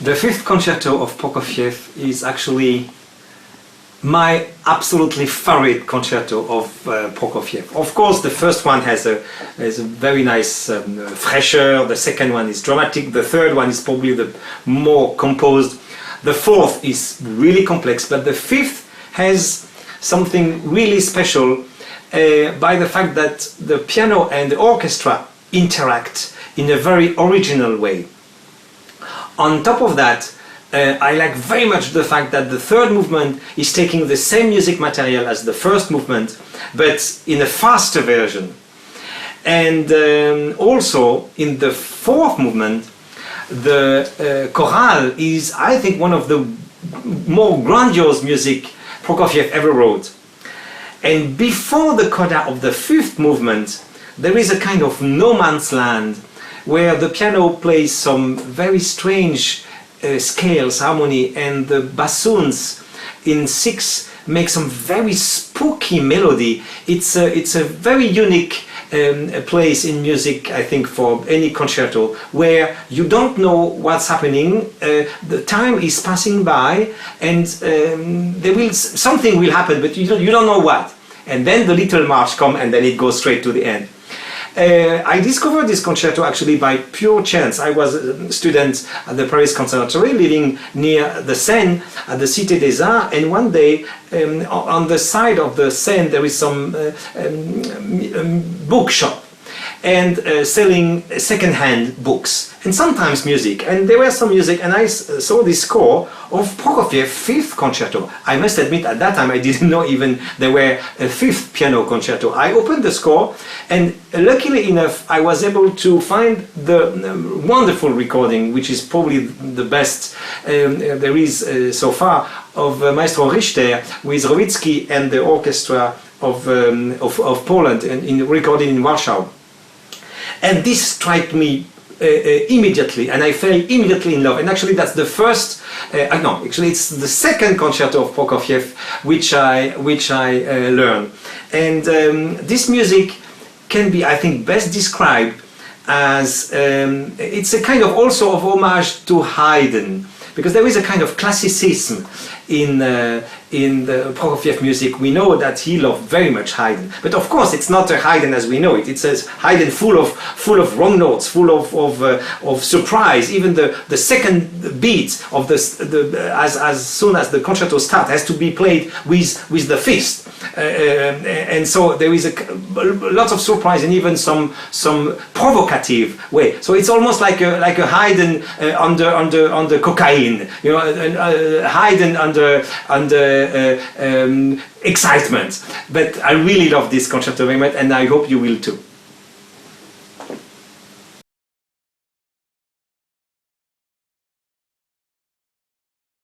The fifth concerto of Prokofjev is actually my absolutely favorite concerto of Prokofjev. Of course, the first one has a very nice fresher, the second one is dramatic, the third one is probably the more composed, the fourth is really complex, but the fifth has something really special by the fact that the piano and the orchestra interact in a very original way. On top of that, I like very much the fact that the third movement is taking the same music material as the first movement, but in a faster version. And also in the fourth movement, the chorale is, I think, one of the more grandiose music Prokofjev ever wrote. And before the coda of the fifth movement, there is a kind of no man's land where the piano plays some very strange scales, harmony, and the bassoons in six make some very spooky melody. It's a very unique place in music, I think, for any concerto, where you don't know what's happening, the time is passing by, and something will happen, but you don't know what. And then the little march comes, and then it goes straight to the end. I discovered this concerto actually by pure chance. I was a student at the Paris Conservatory, living near the Seine at the Cité des Arts, and one day on the side of the Seine there is some bookshop and selling second-hand books and sometimes music, and there was some music, and I saw this score of Prokofjev fifth concerto. I must admit at that time I didn't know even there were a fifth piano concerto. I opened the score, and luckily enough I was able to find the wonderful recording, which is probably the best there is so far, of Maestro Richter with Rowicki and the orchestra of Poland, recorded in Warsaw. And this struck me immediately, and I fell immediately in love. And actually, that's the first. No, actually, it's the second concerto of Prokofjev which I learned. And this music can be, I think, best described as it's a kind of also of homage to Haydn, because there is a kind of classicism in the Prokofjev music. We know that he loved very much Haydn, but of course it's not a Haydn as we know it. It's a Haydn full of wrong notes, full of surprise. Even the second beat of as soon as the concerto starts has to be played with the fist, and so there is a lot of surprise and even some provocative way. So it's almost like a Haydn under cocaine, you know, Haydn under excitement. But I really love this concerto very much, and I hope you will too.